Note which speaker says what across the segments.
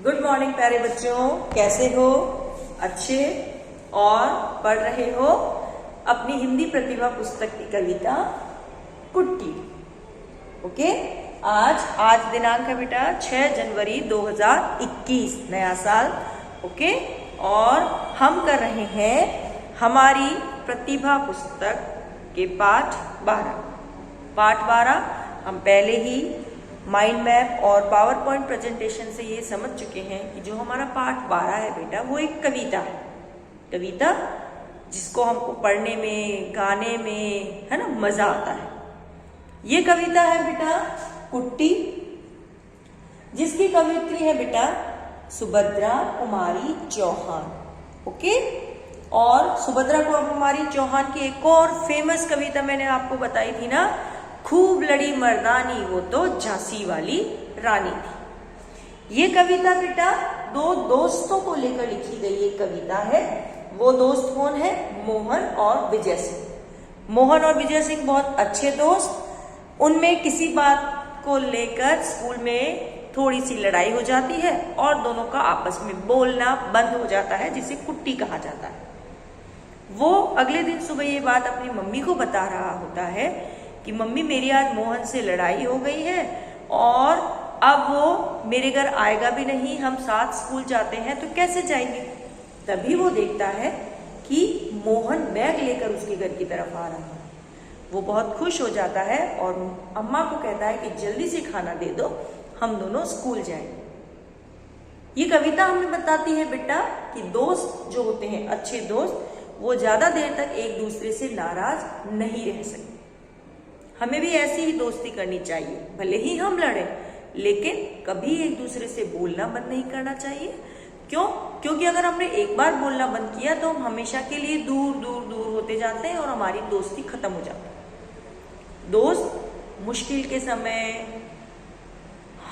Speaker 1: Good morning प्यारे बच्चों, कैसे हो? अच्छे और पढ़ रहे हो अपनी हिंदी प्रतिभा पुस्तक की कविता कुट्टी। ओके, आज दिनांक है बेटा 6 जनवरी 2021, नया साल। ओके, और हम कर रहे हैं हमारी प्रतिभा पुस्तक के पाठ 12। हम पहले ही माइंड मैप और पावर पॉइंट प्रेजेंटेशन से ये समझ चुके हैं कि जो हमारा पाठ 12 है बेटा, वो एक कविता है। कविता जिसको हमको पढ़ने में, गाने में, है ना, मजा आता है। ये कविता है बेटा कुट्टी, जिसकी कवित्री है बेटा सुभद्रा कुमारी चौहान। ओके, और सुभद्रा कुमारी चौहान की एक और फेमस कविता मैंने आपको बताई थी ना, खूब लड़ी मर्दानी वो तो झांसी वाली रानी थी। ये कविता बेटा दो दोस्तों को लेकर लिखी गई एक कविता है। वो दोस्त कौन है? मोहन और विजय सिंह। मोहन और विजय सिंह बहुत अच्छे दोस्त। उनमें किसी बात को लेकर स्कूल में थोड़ी सी लड़ाई हो जाती है और दोनों का आपस में बोलना बंद हो जाता है, जिसे कुट्टी कहा जाता है। वो अगले दिन सुबह ये बात अपनी मम्मी को बता रहा होता है कि मम्मी, मेरी आज मोहन से लड़ाई हो गई है और अब वो मेरे घर आएगा भी नहीं। हम साथ स्कूल जाते हैं तो कैसे जाएंगे? तभी वो देखता है कि मोहन बैग लेकर उसके घर की तरफ आ रहा है। वो बहुत खुश हो जाता है और अम्मा को कहता है कि जल्दी से खाना दे दो, हम दोनों स्कूल जाएंगे। ये कविता हमें बताती है बेटा कि दोस्त जो होते हैं, अच्छे दोस्त, वो ज्यादा देर तक एक दूसरे से नाराज नहीं रह सकते। हमें भी ऐसी ही दोस्ती करनी चाहिए। भले ही हम लड़ें, लेकिन कभी एक दूसरे से बोलना बंद नहीं करना चाहिए। क्यों? क्योंकि अगर हमने एक बार बोलना बंद किया तो हम हमेशा के लिए दूर दूर दूर होते जाते हैं और हमारी दोस्ती खत्म हो जाती है। दोस्त मुश्किल के समय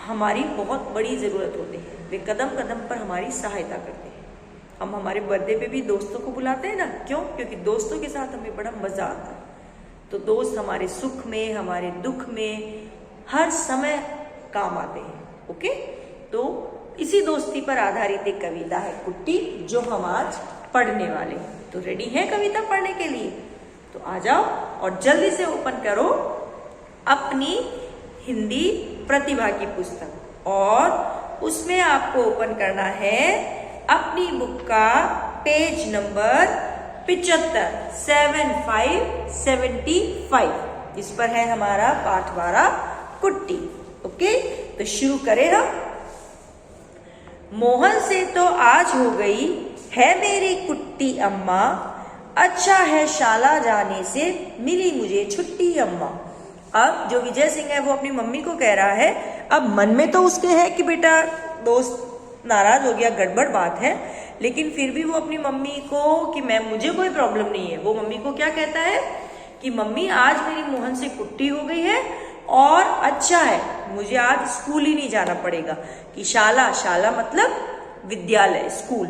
Speaker 1: हमारी बहुत बड़ी जरूरत होती है। वे कदम कदम पर हमारी सहायता करते हैं। हम हमारे बर्थडे पे भी दोस्तों को बुलाते हैं ना, क्यों? क्योंकि दोस्तों के साथ हमें बड़ा मजा आता है। तो दोस्त हमारे सुख में, हमारे दुख में हर समय काम आते हैं। ओके, तो इसी दोस्ती पर आधारित एक कविता है कुट्टी, जो हम आज पढ़ने वाले हैं। तो रेडी हैं कविता पढ़ने के लिए? तो आ जाओ और जल्दी से ओपन करो अपनी हिंदी प्रतिभा की पुस्तक, और उसमें आपको ओपन करना है अपनी बुक का पेज नंबर 75 जिस पर है हमारा पाठ 12 कुट्टी। ओके, तो शुरू करें हम। मोहन से तो आज हो गई है मेरी कुट्टी अम्मा, अच्छा है शाला जाने से मिली मुझे छुट्टी अम्मा। अब जो विजय सिंह है वो अपनी मम्मी को कह रहा है। अब मन में तो उसके है कि बेटा दोस्त नाराज हो गया, गड़बड़ बात है, लेकिन फिर भी वो अपनी मम्मी को कि मुझे कोई प्रॉब्लम नहीं है। वो मम्मी को क्या कहता है कि मम्मी, आज मेरी मोहन से कुट्टी हो गई है और अच्छा है, मुझे आज स्कूल ही नहीं जाना पड़ेगा। कि शाला मतलब विद्यालय, स्कूल।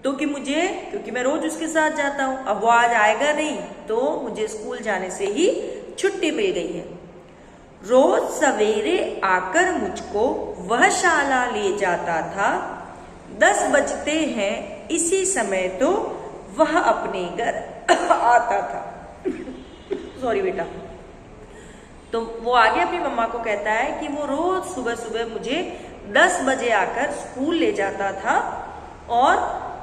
Speaker 1: तो क्योंकि मैं रोज उसके साथ जाता हूँ, अब वो आज आएगा नहीं तो मुझे स्कूल जाने से ही छुट्टी मिल गई है। रोज सवेरे आकर मुझको वह शाला ले जाता था, 10 बजते हैं इसी समय तो वह अपने घर आता था। सॉरी बेटा। तो वो आगे अपनी मम्मा को कहता है कि वो रोज सुबह सुबह मुझे 10 बजे आकर स्कूल ले जाता था और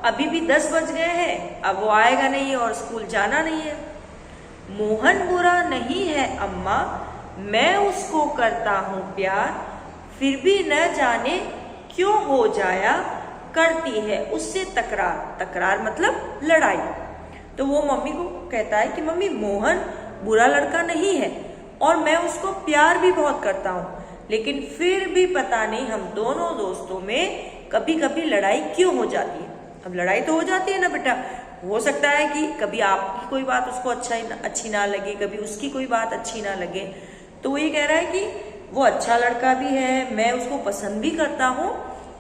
Speaker 1: अभी भी 10 बज गए हैं, अब वो आएगा नहीं और स्कूल जाना नहीं है। मोहन बुरा नहीं है अम्मा, मैं उसको करता हूँ प्यार, फिर भी न जाने क्यों हो जाया करती है उससे तकरार मतलब लड़ाई। तो वो मम्मी को कहता है कि मम्मी, मोहन बुरा लड़का नहीं है और मैं उसको प्यार भी बहुत करता हूँ, लेकिन फिर भी पता नहीं हम दोनों दोस्तों में कभी कभी लड़ाई क्यों हो जाती है। अब लड़ाई तो हो जाती है ना बेटा। हो सकता है कि कभी आपकी कोई बात उसको अच्छी ना लगे, कभी उसकी कोई बात अच्छी ना लगे। तो वो ये कह रहा है कि वो अच्छा लड़का भी है, मैं उसको पसंद भी करता हूँ,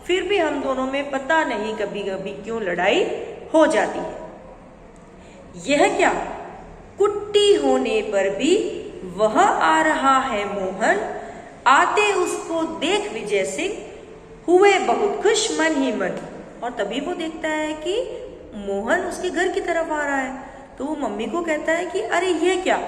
Speaker 1: फिर भी हम दोनों में पता नहीं कभी कभी क्यों लड़ाई हो जाती है। यह क्या, कुट्टी होने पर भी वह आ रहा है मोहन, आते उसको देख विजय सिंह हुए बहुत खुश मन ही मन। और तभी वो देखता है कि मोहन उसके घर की तरफ आ रहा है। तो वो मम्मी को कहता है कि अरे ये क्या,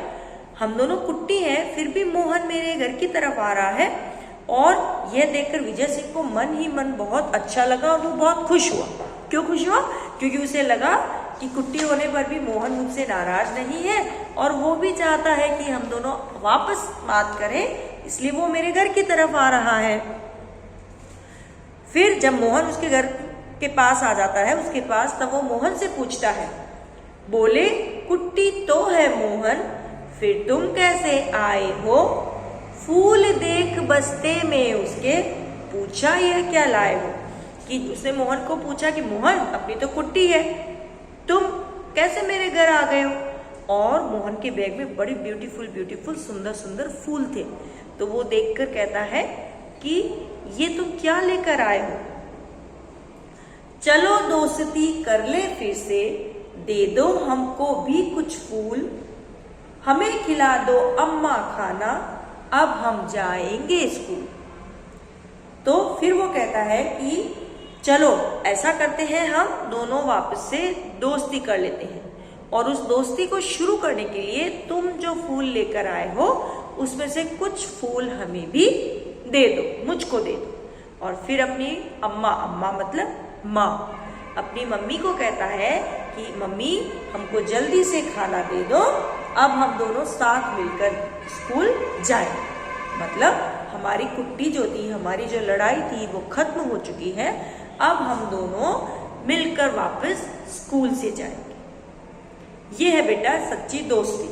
Speaker 1: हम दोनों कुट्टी हैं, फिर भी मोहन मेरे घर की तरफ आ रहा है। और यह देखकर विजय सिंह को मन ही मन बहुत अच्छा लगा और वो बहुत खुश हुआ। क्यों खुश हुआ? क्योंकि उसे लगा कि कुट्टी होने पर भी मोहन मुझसे नाराज नहीं है और वो भी चाहता है कि हम दोनों वापस बात करें, इसलिए वो मेरे घर की तरफ आ रहा है। फिर जब मोहन उसके घर के पास आ जाता है, उसके पास, तब वो मोहन से पूछता है, बोले कुट्टी तो है मोहन, फिर तुम कैसे आए हो? फूल देख बस्ते में उसके पूछा यह क्या लाए हो? कि उसने मोहन को पूछा कि मोहन अपनी तो कुट्टी है, तुम कैसे मेरे घर आ गए हो? और मोहन के बैग में बड़ी ब्यूटीफुल सुंदर सुंदर फूल थे। तो वो देखकर कहता है कि ये तुम क्या लेकर आए हो? चलो दोस्ती कर ले फिर से, दे दो हमको भी कुछ फूल, हमें खिला दो अम्मा खाना, अब हम जाएंगे स्कूल। तो फिर वो कहता है कि चलो ऐसा करते हैं, हम दोनों वापस से दोस्ती कर लेते हैं, और उस दोस्ती को शुरू करने के लिए तुम जो फूल लेकर आए हो उसमें से कुछ फूल हमें भी दे दो, मुझको दे दो। और फिर अपनी अम्मा मतलब माँ, अपनी मम्मी को कहता है कि मम्मी हमको जल्दी से खाना दे दो, अब हम दोनों साथ मिलकर स्कूल जाएं। मतलब हमारी कुट्टी जो थी, हमारी जो लड़ाई थी वो खत्म हो चुकी है, अब हम दोनों मिलकर वापस स्कूल से जाएंगे। ये है बेटा सच्ची दोस्ती,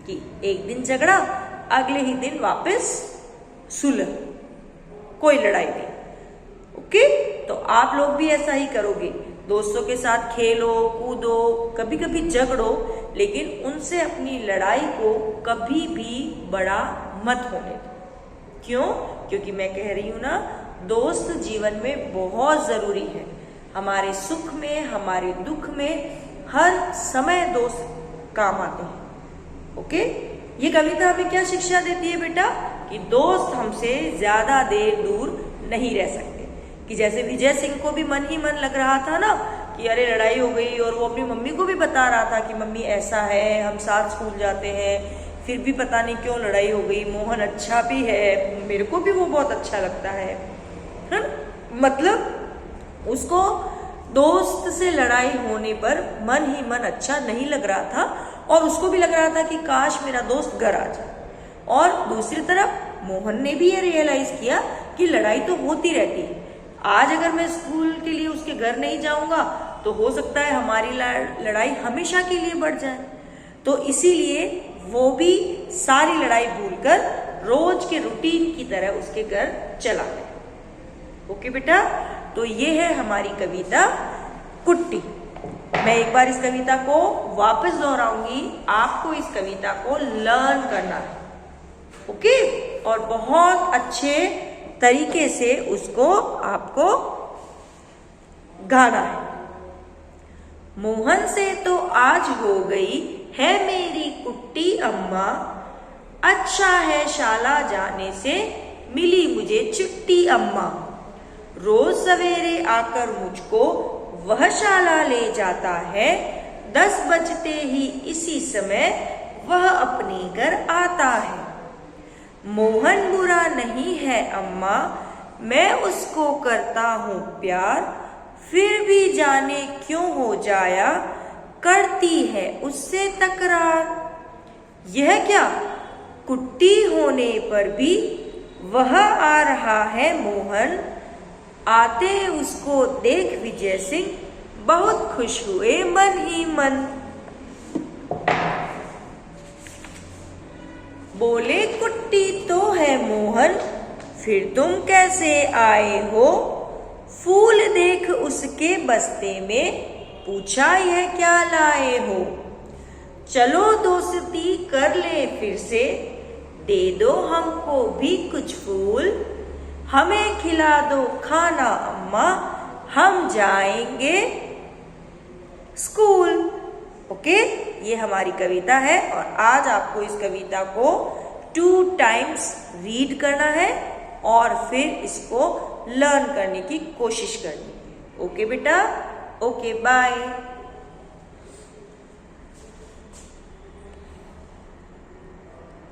Speaker 1: कि एक दिन झगड़ा, अगले ही दिन वापस सुलह, कोई लड़ाई नहीं। ओके, तो आप लोग भी ऐसा ही करोगे, दोस्तों के साथ खेलो कूदो, कभी कभी झगड़ो, लेकिन उनसे अपनी लड़ाई को कभी भी बड़ा मत होने दो। क्यों? क्योंकि मैं कह रही हूं ना, दोस्त जीवन में बहुत जरूरी है। हमारे सुख में, हमारे दुख में हर समय दोस्त काम आते हैं। ओके, ये कविता हमें क्या शिक्षा देती है बेटा? कि दोस्त हमसे ज्यादा देर दूर नहीं रह सकते। कि जैसे विजय सिंह को भी मन ही मन लग रहा था ना कि अरे लड़ाई हो गई, और वो अपनी मम्मी को भी बता रहा था कि मम्मी ऐसा है, हम साथ स्कूल जाते हैं, फिर भी पता नहीं क्यों लड़ाई हो गई। मोहन अच्छा भी है, मेरे को भी वो बहुत अच्छा लगता है ना? मतलब उसको दोस्त से लड़ाई होने पर मन ही मन अच्छा नहीं लग रहा था, और उसको भी लग रहा था कि काश मेरा दोस्त घर आ जाए। और दूसरी तरफ मोहन ने भी ये रियलाइज किया कि लड़ाई तो होती रहती है, आज अगर मैं स्कूल के लिए उसके घर नहीं जाऊंगा तो हो सकता है हमारी लड़ाई हमेशा के लिए बढ़ जाए। तो इसीलिए वो भी सारी लड़ाई भूलकर रोज के रूटीन की तरह उसके घर चला गया। ओके बेटा, तो ये है हमारी कविता कुट्टी। मैं एक बार इस कविता को वापस दोहराऊंगी, आपको इस कविता को लर्न करना है। ओके, और बहुत अच्छे तरीके से उसको आपको गाना है। मोहन से तो आज हो गई है मेरी कुट्टी अम्मा, अच्छा है शाला जाने से मिली मुझे चिट्ठी अम्मा। रोज सवेरे आकर मुझको वह शाला ले जाता है, 10 बजते ही इसी समय वह अपने घर आता है। मोहन बुरा नहीं है अम्मा, मैं उसको करता हूँ प्यार, फिर भी जाने क्यों हो जाया करती है उससे तकरार। यह क्या, कुट्टी होने पर भी वह आ रहा है मोहन, आते उसको देख विजय सिंह बहुत खुश हुए मन ही मन। बोले कुट्टी तो है मोहन, फिर तुम कैसे आए हो? फूल देख उसके बस्ते में पूछा यह क्या लाए हो? चलो दोस्ती कर ले फिर से, दे दो हमको भी कुछ फूल, हमें खिला दो खाना अम्मा, हम जाएंगे स्कूल। ओके, ये हमारी कविता है, और आज आपको इस कविता को 2 टाइम्स रीड करना है, और फिर इसको लर्न करने की कोशिश करनी है। ओके बेटा, ओके बाय।